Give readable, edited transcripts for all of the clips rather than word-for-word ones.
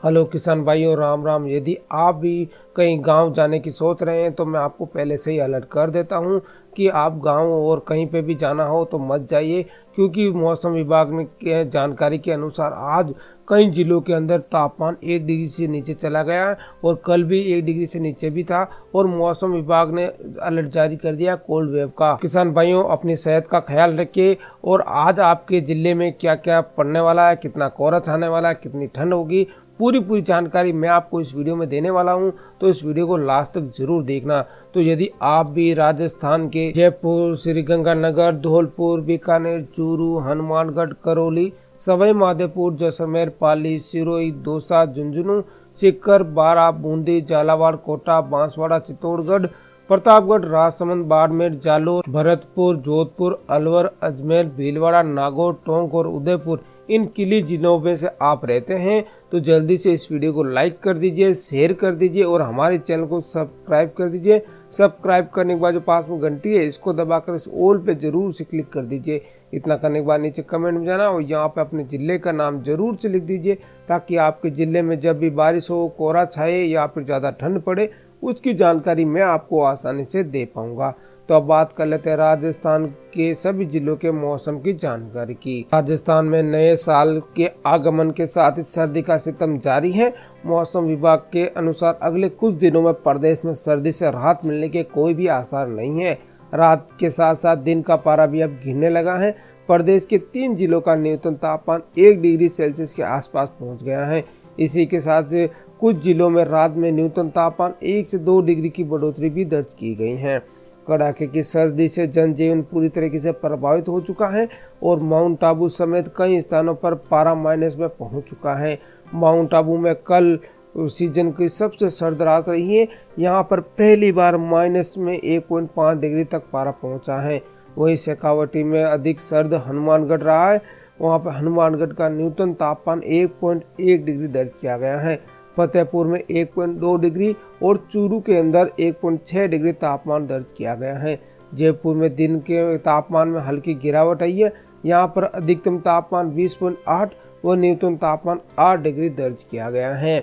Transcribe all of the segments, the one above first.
Hello किसान भाइयों, राम राम। यदि आप भी कहीं गांव जाने की सोच रहे हैं तो मैं आपको पहले से ही अलर्ट कर देता हूं कि आप गांव और कहीं पे भी जाना हो तो मत जाइए, क्योंकि मौसम विभाग ने के जानकारी के अनुसार आज कई जिलों के अंदर तापमान 1 डिग्री से नीचे चला गया है और कल भी 1 डिग्री से नीचे भी था। और मौसम विभाग ने अलर्ट जारी कर दिया कोल्ड वेव का। किसान भाइयों, अपनी सेहत का ख्याल रखिए। और आज आपके जिले में क्या क्या पड़ने वाला है, कितना कोहरा छाने वाला है, कितनी ठंड होगी, पूरी जानकारी मैं आपको इस वीडियो में देने वाला हूं, तो इस वीडियो को लास्ट तक जरूर देखना। तो यदि आप भी राजस्थान के जयपुर, श्रीगंगानगर, धौलपुर, बीकानेर, चूरू, हनुमानगढ़, करौली, सवाई माधोपुर, जैसलमेर, पाली, सिरोही, दौसा, झुंझुनू, सीकर, बारा, बूंदी, झालावाड़, कोटा, बांसवाड़ा, चित्तौड़गढ़, प्रतापगढ़, राजसमंद, बाड़मेर, जालोर, भरतपुर, जोधपुर, अलवर, अजमेर, भीलवाड़ा, नागौर, टोंक और उदयपुर, इन किली जिलों में से आप रहते हैं तो जल्दी से इस वीडियो को लाइक कर दीजिए, शेयर कर दीजिए और हमारे चैनल को सब्सक्राइब कर दीजिए। सब्सक्राइब करने के बाद जो पास में घंटी है इसको दबाकर इस ऑल पे जरूर से क्लिक कर दीजिए। इतना करने के बाद नीचे कमेंट में जाना और यहाँ पे अपने जिले का नाम जरूर से लिख दीजिए, ताकि आपके जिले में जब भी बारिश हो, कोहरा छाए या फिर ज़्यादा ठंड पड़े, उसकी जानकारी मैं आपको आसानी से दे पाऊंगा। तो अब बात कर लेते हैं राजस्थान के सभी जिलों के मौसम की जानकारी की। राजस्थान में नए साल के आगमन के साथ ही सर्दी का सितम जारी है। मौसम विभाग के अनुसार अगले कुछ दिनों में प्रदेश में सर्दी से राहत मिलने के कोई भी आसार नहीं है। रात के साथ साथ दिन का पारा भी अब गिरने लगा है। प्रदेश के 3 जिलों का न्यूनतम तापमान 1 डिग्री सेल्सियस के आसपास पहुंच गया है। इसी के साथ कुछ जिलों में रात में न्यूनतम तापमान 1 से 2 डिग्री की बढ़ोतरी भी दर्ज की गई है। कड़ाके की सर्दी से जनजीवन पूरी तरीके से प्रभावित हो चुका है और माउंट आबू समेत कई स्थानों पर पारा माइनस में पहुंच चुका है। माउंट आबू में कल सीजन की सबसे सर्द रात रही है। यहां पर पहली बार माइनस में 1.5 डिग्री तक पारा पहुंचा है। वहीं शेखावटी में अधिक सर्द हनुमानगढ़ रहा है। वहां पर हनुमानगढ़ का न्यूनतम तापमान 1.1 डिग्री दर्ज किया गया है। फतेहपुर में 1.2 डिग्री और चूरू के अंदर 1.6 डिग्री तापमान दर्ज किया गया है। जयपुर में दिन के तापमान में हल्की गिरावट आई है। यहाँ पर अधिकतम तापमान 20.8 और न्यूनतम तापमान 8 डिग्री दर्ज किया गया है।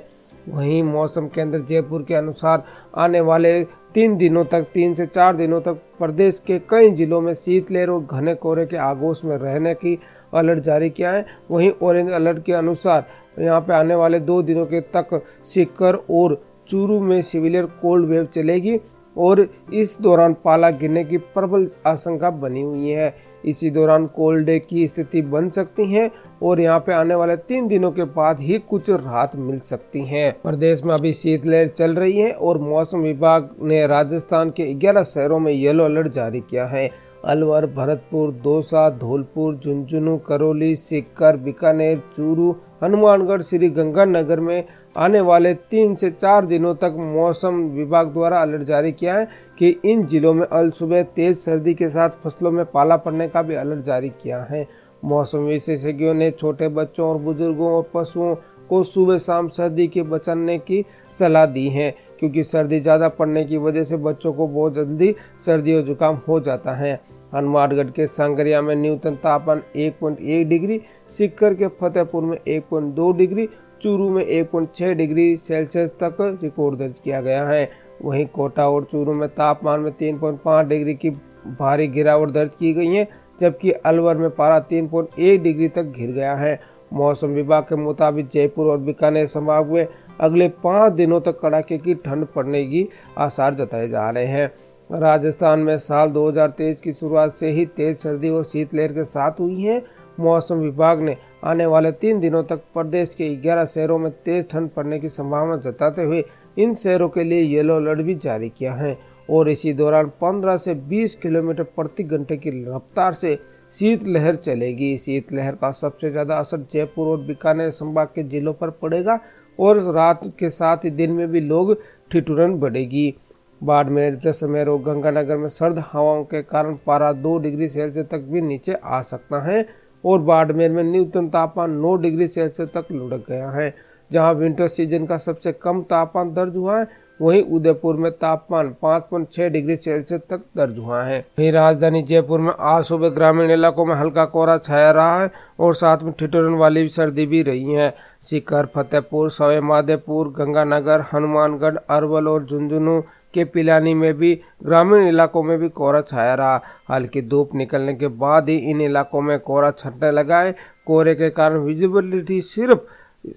वहीं मौसम केंद्र जयपुर के अनुसार आने वाले 3 से 4 दिनों तक प्रदेश के कई जिलों में शीतलहर और घने कोहरे के आगोश में रहने की अलर्ट जारी किया है। वहीं ऑरेंज अलर्ट के अनुसार यहाँ पे आने वाले 2 दिनों के तक सीकर और चूरू में सिविलियर कोल्ड वेव चलेगी और इस दौरान पाला गिरने की प्रबल आशंका बनी हुई है। इसी दौरान कोल्ड डे की स्थिति बन सकती है और यहाँ पे आने वाले 3 दिनों के बाद ही कुछ राहत मिल सकती है। प्रदेश में अभी शीतलहर चल रही है और मौसम विभाग ने राजस्थान के 11 शहरों में येलो अलर्ट जारी किया है। अलवर, भरतपुर, दौसा, धौलपुर, झुंझुनू, करौली, सीकर, बीकानेर, चूरू, हनुमानगढ़, श्रीगंगानगर में आने वाले 3 से 4 दिनों तक मौसम विभाग द्वारा अलर्ट जारी किया है कि इन जिलों में अल सुबह तेज सर्दी के साथ फसलों में पाला पड़ने का भी अलर्ट जारी किया है। मौसम विशेषज्ञों ने छोटे बच्चों और बुजुर्गों और पशुओं को सुबह शाम सर्दी के बचने की सलाह दी है, क्योंकि सर्दी ज़्यादा पड़ने की वजह से बच्चों को बहुत जल्दी सर्दी और जुकाम हो जाता है। हनुमानगढ़ के सांगरिया में न्यूनतम तापमान 1.1 डिग्री, सीकर के फतेहपुर में 1.2 डिग्री, चूरू में 1.6 डिग्री सेल्सियस तक रिकॉर्ड दर्ज किया गया है। वहीं कोटा और चूरू में तापमान में 3.5 डिग्री की भारी गिरावट दर्ज की गई है, जबकि अलवर में पारा 3.1 डिग्री तक गिर गया है। मौसम विभाग के मुताबिक जयपुर और बीकानेर संभाग में अगले 5 दिनों तक कड़ाके की ठंड पड़ने की आसार जताए जा रहे हैं। राजस्थान में साल 2023 की शुरुआत से ही तेज सर्दी और शीतलहर के साथ हुई है। मौसम विभाग ने आने वाले 3 दिनों तक प्रदेश के 11 शहरों में तेज ठंड पड़ने की संभावना जताते हुए इन शहरों के लिए येलो अलर्ट भी जारी किया है और इसी दौरान 15 से 20 किलोमीटर प्रति घंटे की रफ्तार से शीतलहर चलेगी। शीतलहर का सबसे ज्यादा असर जयपुर और बीकानेर संभाग के जिलों पर पड़ेगा और रात के साथ ही दिन में भी लोग ठिठुरन बढ़ेगी। बाड़मेर, जैसलमेर और गंगानगर में सर्द हवाओं के कारण पारा 2 डिग्री सेल्सियस तक भी नीचे आ सकता है और बाड़मेर में न्यूनतम तापमान 9 डिग्री सेल्सियस तक लुढ़क गया है। जहां विंटर सीजन का सबसे कम तापमान दर्ज हुआ है, वहीं उदयपुर में तापमान 5.6 डिग्री सेल्सियस तक दर्ज हुआ है। वहीं राजधानी जयपुर में आज सुबह ग्रामीण इलाकों में हल्का कोहरा छाया रहा है और साथ में ठिठुरन वाली सर्दी भी रही है। सीकर, फतेहपुर, सवाई माधोपुर, गंगानगर, हनुमानगढ़, अरवल और झुंझुनू के पिलानी में भी ग्रामीण इलाकों में भी कोहरा छाया रहा। हल्की धूप निकलने के बाद ही इन इलाकों में कोहरा छटने लगा है। कोहरे के कारण विजिबिलिटी सिर्फ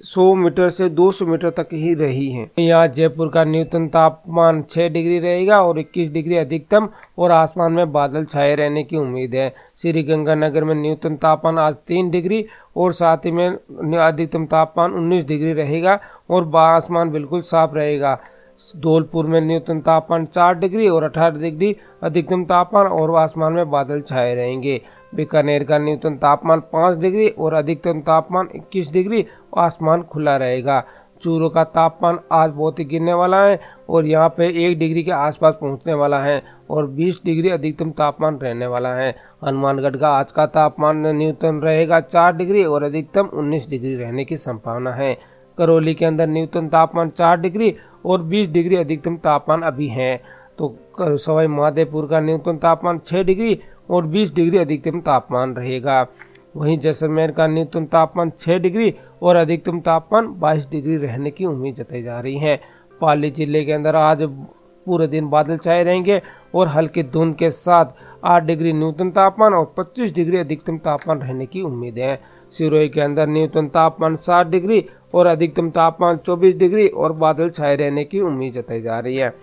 100 मीटर से 200 मीटर तक ही रही है। यहाँ जयपुर का न्यूनतम तापमान 6 डिग्री रहेगा और 21 डिग्री अधिकतम और आसमान में बादल छाए रहने की उम्मीद है। श्री गंगानगर में न्यूनतम तापमान आज 3 डिग्री और साथ ही में अधिकतम तापमान 19 डिग्री रहेगा और आसमान बिल्कुल साफ रहेगा। धौलपुर में न्यूनतम तापमान 4 डिग्री और 18 डिग्री अधिकतम तापमान और आसमान में बादल छाए रहेंगे। बीकानेर का न्यूनतम तापमान 5 डिग्री और अधिकतम तापमान 21 डिग्री, आसमान खुला रहेगा। चूरू का तापमान आज बहुत ही गिरने वाला है और यहाँ पे 1 डिग्री के आसपास पहुँचने वाला है और 20 डिग्री अधिकतम तापमान रहने वाला है। हनुमानगढ़ का आज का तापमान न्यूनतम रहेगा 4 डिग्री और अधिकतम 19 डिग्री रहने की संभावना है। करौली के अंदर न्यूनतम तापमान 4 डिग्री और 20 डिग्री अधिकतम तापमान अभी है। तो सवाई माधोपुर का न्यूनतम तापमान 6 डिग्री और 20 डिग्री अधिकतम तापमान रहेगा। वहीं जैसलमेर का न्यूनतम तापमान 6 डिग्री और अधिकतम तापमान 22 डिग्री रहने की उम्मीद जताई जा रही है। पाली जिले के अंदर आज पूरे दिन बादल छाए रहेंगे और हल्की धुंध के साथ 8 डिग्री न्यूनतम तापमान और 25 डिग्री अधिकतम तापमान रहने की उम्मीद है। सिरोही के अंदर न्यूनतम तापमान 7 डिग्री और अधिकतम तापमान 24 डिग्री और बादल छाए रहने की उम्मीद जताई जा रही है।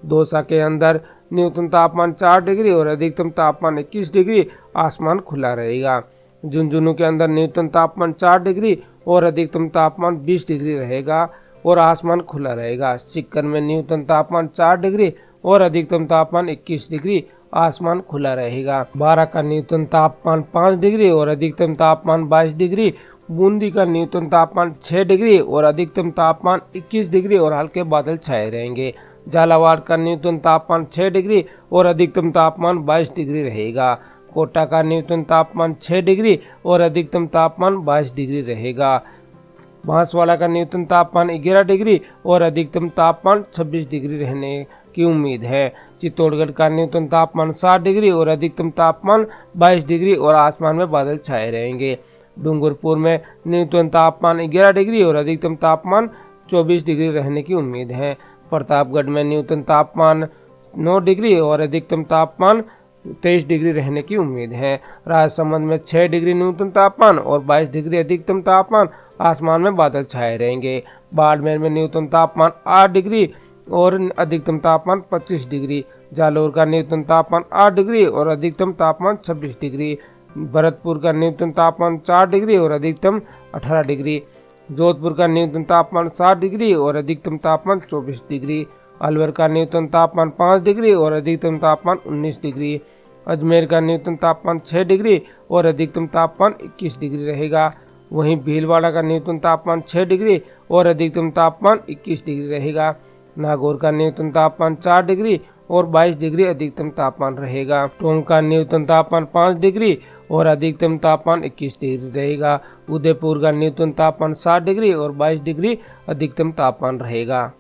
दौसा के अंदर न्यूनतम तापमान 4 डिग्री और अधिकतम तापमान 21 डिग्री, आसमान खुला रहेगा। झुंझुनू के अंदर न्यूनतम तापमान 4 डिग्री और अधिकतम तापमान 20 डिग्री रहेगा और आसमान खुला रहेगा। सीकर में न्यूनतम तापमान 4 डिग्री और अधिकतम तापमान 21 डिग्री, आसमान खुला रहेगा। बारा का न्यूनतम तापमान 5 डिग्री और अधिकतम तापमान 22 डिग्री। बूंदी का न्यूनतम तापमान 6 डिग्री और अधिकतम तापमान 21 डिग्री और हल्के बादल छाए रहेंगे। झालावाड़ का न्यूनतम तापमान 6 डिग्री और अधिकतम तापमान 22 डिग्री रहेगा। कोटा का न्यूनतम तापमान 6 डिग्री और अधिकतम तापमान 22 डिग्री रहेगा। बांसवाड़ा का न्यूनतम तापमान 11 डिग्री और अधिकतम तापमान 26 डिग्री रहने की उम्मीद है। चित्तौड़गढ़ का न्यूनतम तापमान 7 डिग्री और अधिकतम तापमान 22 डिग्री और आसमान में बादल छाए रहेंगे। डूंगरपुर में न्यूनतम तापमान 11 डिग्री और अधिकतम तापमान 24 डिग्री रहने की उम्मीद है। प्रतापगढ़ में न्यूनतम तापमान 9 डिग्री और अधिकतम तापमान 23 डिग्री रहने की उम्मीद है। राजसमंद में 6 डिग्री न्यूनतम तापमान और 22 डिग्री अधिकतम तापमान, आसमान में बादल छाए रहेंगे। बाड़मेर में न्यूनतम तापमान 8 डिग्री और अधिकतम तापमान 25 डिग्री। जालौर का न्यूनतम तापमान 8 डिग्री और अधिकतम तापमान 26 डिग्री। भरतपुर का न्यूनतम तापमान 4 डिग्री और अधिकतम 18 डिग्री। जोधपुर का न्यूनतम तापमान 7 डिग्री और अधिकतम तापमान 24 डिग्री। अलवर का न्यूनतम तापमान 5 डिग्री और अधिकतम तापमान 19 डिग्री। अजमेर का न्यूनतम तापमान 6 डिग्री और अधिकतम तापमान 21 डिग्री रहेगा। वहीं भीलवाड़ा का न्यूनतम तापमान 6 डिग्री और अधिकतम तापमान 21 डिग्री रहेगा। नागौर का न्यूनतम तापमान 4 डिग्री और 22 डिग्री अधिकतम तापमान रहेगा। टोंक का न्यूनतम तापमान 5 डिग्री और अधिकतम तापमान 21 डिग्री रहेगा। उदयपुर का न्यूनतम तापमान 7 डिग्री और 22 डिग्री अधिकतम तापमान रहेगा।